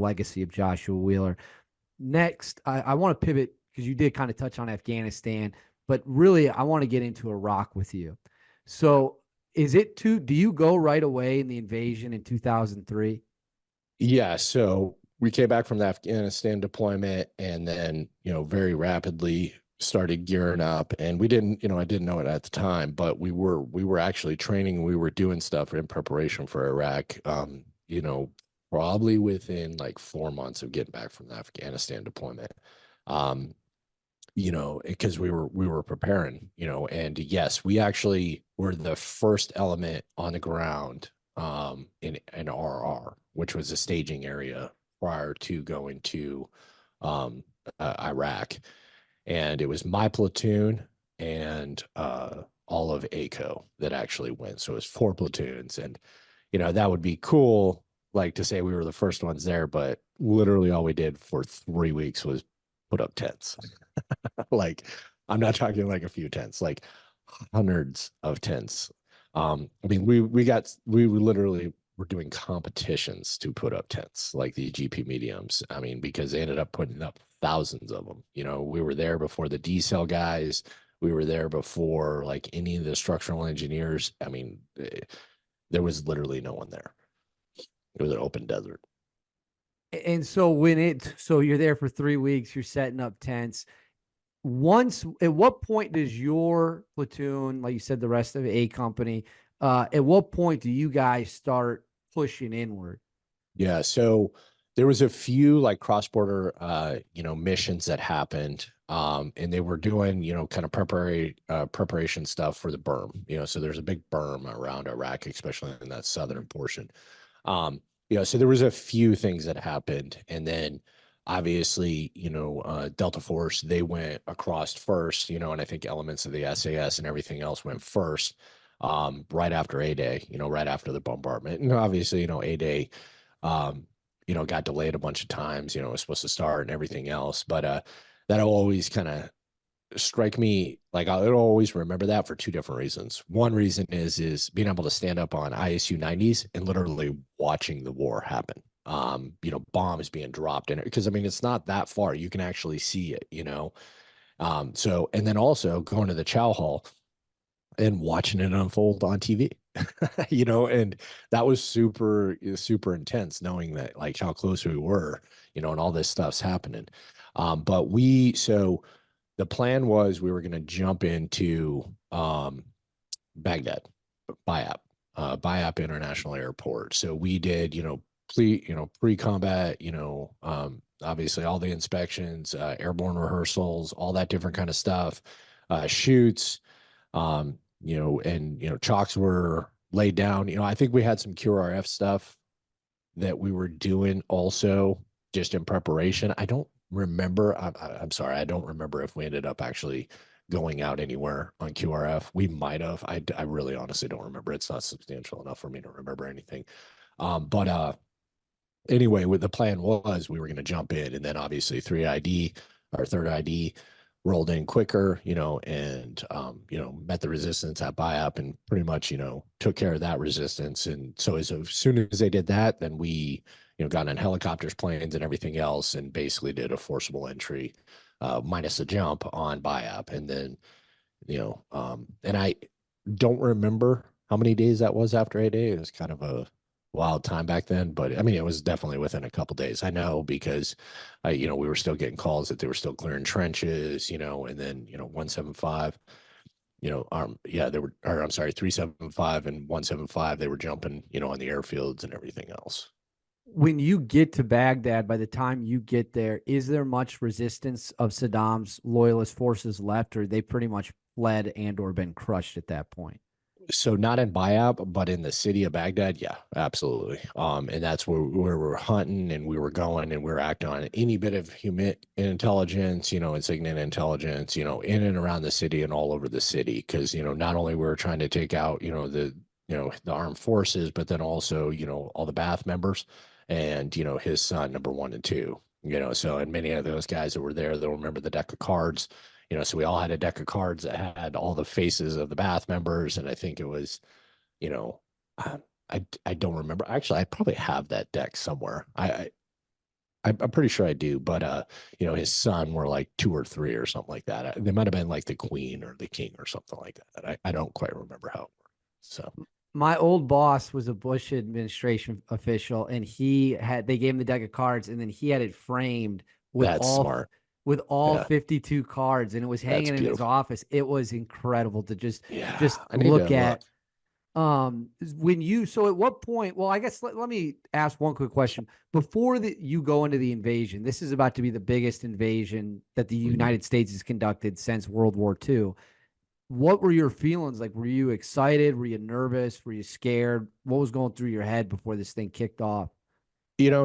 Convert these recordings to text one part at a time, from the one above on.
legacy of Joshua Wheeler. Next, I want to pivot because you did kind of touch on Afghanistan, but really I want to get into Iraq with you. So do you go right away in the invasion in 2003? Yeah, so we came back from the Afghanistan deployment and then, very rapidly started gearing up. And we didn't, I didn't know it at the time, but we were actually training, we were doing stuff in preparation for Iraq. Probably within like 4 months of getting back from the Afghanistan deployment. Um, because we were preparing, and yes, we actually were the first element on the ground in RR, which was a staging area prior to going to Iraq. And it was my platoon and all of ACO that actually went. So it was 4 platoons. And, that would be cool, like to say we were the first ones there, but literally all we did for 3 weeks was put up tents. Like, I'm not talking like a few tents, like hundreds of tents. I mean, we literally were doing competitions to put up tents, like the GP mediums. I mean, because they ended up putting up thousands of them. We were there before the D cell guys. We were there before like any of the structural engineers. I mean, there was literally no one there. It was an open desert. And so you're there for 3 weeks, you're setting up tents. At what point does your platoon, like you said, the rest of A company, at what point do you guys start pushing inward? Yeah, so there was a few like cross-border missions that happened, and they were doing kind of preparation stuff for the berm. So there's a big berm around Iraq, especially in that southern portion. So there was a few things that happened, and then obviously Delta Force, they went across first, and I think elements of the SAS and everything else went first, right after A-Day, right after the bombardment. And obviously A-Day got delayed a bunch of times, it was supposed to start and everything else. But that'll always kind of strike me, like I'll always remember that for two different reasons. One reason is being able to stand up on ISU 90s and literally watching the war happen. Bombs being dropped in it, because I mean it's not that far. You can actually see it. So, and then also going to the chow hall and watching it unfold on TV. And that was super, super intense, knowing that like how close we were, and all this stuff's happening. So the plan was we were going to jump into Baghdad, Bayap International Airport. So we did, pre-combat, obviously all the inspections, airborne rehearsals, all that different kind of stuff, shoots, chalks were laid down. I think we had some QRF stuff that we were doing also just in preparation. I don't remember. I'm sorry. I don't remember if we ended up actually going out anywhere on QRF. We might have. I really honestly don't remember. It's not substantial enough for me to remember anything. But anyway, what the plan was, we were going to jump in, and then obviously 3ID, our third ID, rolled in quicker, and met the resistance at BIAP and pretty much, took care of that resistance. And so as soon as they did that, then we, got in helicopters, planes, and everything else, and basically did a forcible entry, minus a jump on BIAP. And then, and I don't remember how many days that was after A-Day. It was kind of a wild time back then, but I mean, it was definitely within a couple days. I know because, we were still getting calls that they were still clearing trenches, and then 175, I'm sorry, 375 and 175, they were jumping, on the airfields and everything else. When you get to Baghdad, by the time you get there, is there much resistance of Saddam's loyalist forces left, or they pretty much fled and or been crushed at that point? So not in Bayab, but in the city of Baghdad, yeah, absolutely. And that's where we're hunting and we were going and we were acting on any bit of human intelligence, insignificant intelligence, in and around the city and all over the city. Because, not only we were trying to take out, the armed forces, but then also, all the Ba'ath members and, his son, number one and two, so, and many of those guys that were there, they'll remember the deck of cards. So we all had a deck of cards that had all the faces of the Ba'ath members, and I think it was, you know, I don't remember. Actually, I probably have that deck somewhere. I'm pretty sure I do, but his son were like 2 or 3 or something like that. They might have been like the queen or the king or something like that. I don't quite remember how it worked. So My old boss was a Bush administration official, and they gave him the deck of cards, and then he had it framed with that's all smart. with all Yeah, 52 cards, and it was that's hanging in his beautiful. office. It was incredible to just Yeah, I need to look look. at. When you so at what point, well, I guess let me ask one quick question before you go into the invasion. This is about to be the biggest invasion that the Mhm. United States has conducted since World War II. What were your feelings like? Were you excited? Were you nervous? Were you scared? What was going through your head before this thing kicked off?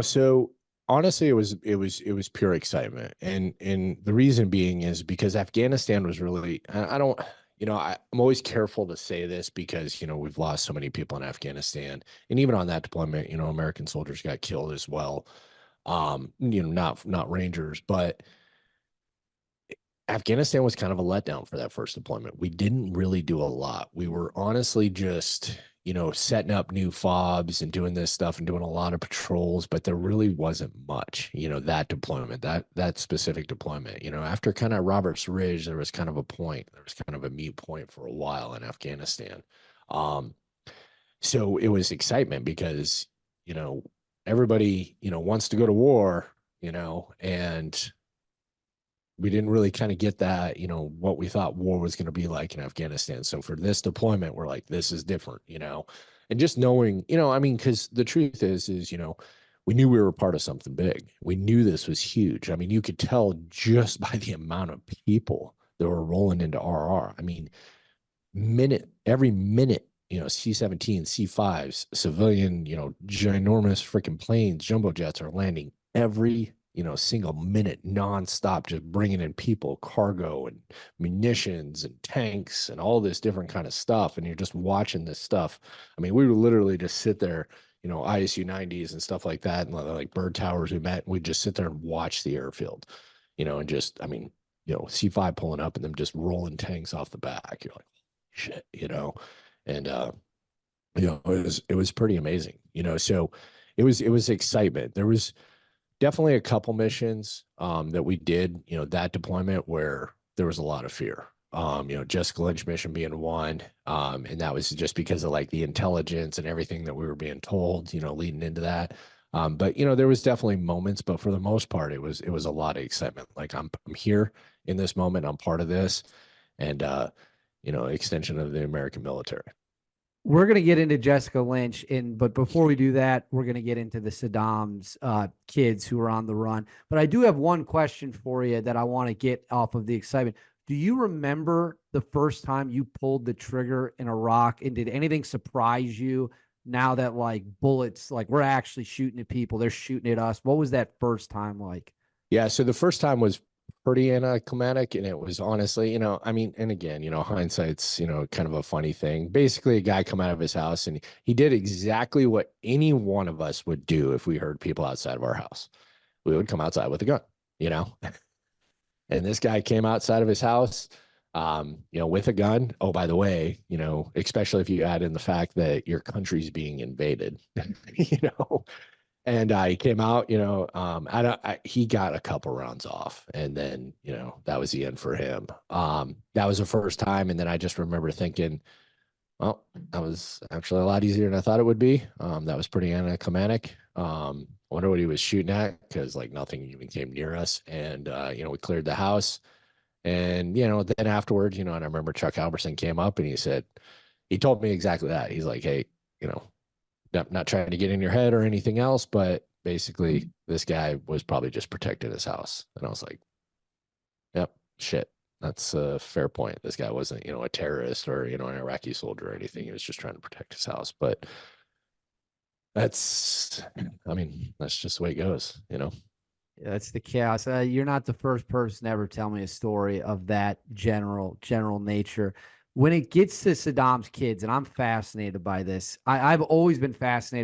So honestly, it was pure excitement, and the reason being is because Afghanistan was really I don't I'm always careful to say this because we've lost so many people in Afghanistan, and even on that deployment, American soldiers got killed as well. Not Rangers, but Afghanistan was kind of a letdown for that first deployment. We didn't really do a lot. We were honestly just, setting up new fobs and doing this stuff and doing a lot of patrols, but there really wasn't much, that deployment, that specific deployment. After kind of Roberts Ridge, there was kind of a point. There was kind of a mute point for a while in Afghanistan. Um, so it was excitement because, you know, everybody, wants to go to war, and we didn't really kind of get that, what we thought war was going to be like in Afghanistan. So for this deployment, we're like, this is different, and just knowing, I mean, because the truth is, we knew we were part of something big. We knew this was huge. I mean, you could tell just by the amount of people that were rolling into RR. I mean, every minute, C-17, C-5s, civilian, ginormous freaking planes, jumbo jets are landing every, single minute nonstop, just bringing in people, cargo and munitions and tanks and all this different kind of stuff. And you're just watching this stuff. I mean, we would literally just sit there, ISU 90s and stuff like that. And like bird towers we met, we'd just sit there and watch the airfield, and just, I mean, C5 pulling up and them just rolling tanks off the back. You're like, shit, and it was pretty amazing, so it was excitement. There was definitely a couple missions that we did, that deployment where there was a lot of fear. Jessica Lynch mission being one, and that was just because of like the intelligence and everything that we were being told, leading into that. But there was definitely moments, but for the most part, it was a lot of excitement. Like I'm here in this moment, I'm part of this, and extension of the American military. We're gonna get into Jessica Lynch, but before we do that, we're gonna get into the Saddam's kids who are on the run. But I do have one question for you that I want to get off of the excitement. Do you remember the first time you pulled the trigger in Iraq, and did anything surprise you? Now that like bullets, like we're actually shooting at people, they're shooting at us. What was that first time like? Yeah, so the first time was pretty anticlimactic, and it was honestly, I mean, and again, hindsight's, kind of a funny thing. Basically, a guy come out of his house and he did exactly what any one of us would do if we heard people outside of our house. We would come outside with a gun, you know. And this guy came outside of his house, with a gun. Oh, by the way, especially if you add in the fact that your country's being invaded, you know, and he came out, he got a couple rounds off, and then, that was the end for him. That was the first time. And then I just remember thinking, well, that was actually a lot easier than I thought it would be. That was pretty anticlimactic. I wonder what he was shooting at because like nothing even came near us. And, we cleared the house. And, then afterwards, and I remember Chuck Albertson came up and he told me exactly that. He's like, hey, not trying to get in your head or anything else, but basically this guy was probably just protecting his house. And I was like, yep, shit. That's a fair point. This guy wasn't, a terrorist or, an Iraqi soldier or anything. He was just trying to protect his house. But I mean, that's just the way it goes. Yeah, that's the chaos. You're not the first person to ever tell me a story of that general nature. When it gets to Saddam's kids, and I'm fascinated by this, I've always been fascinated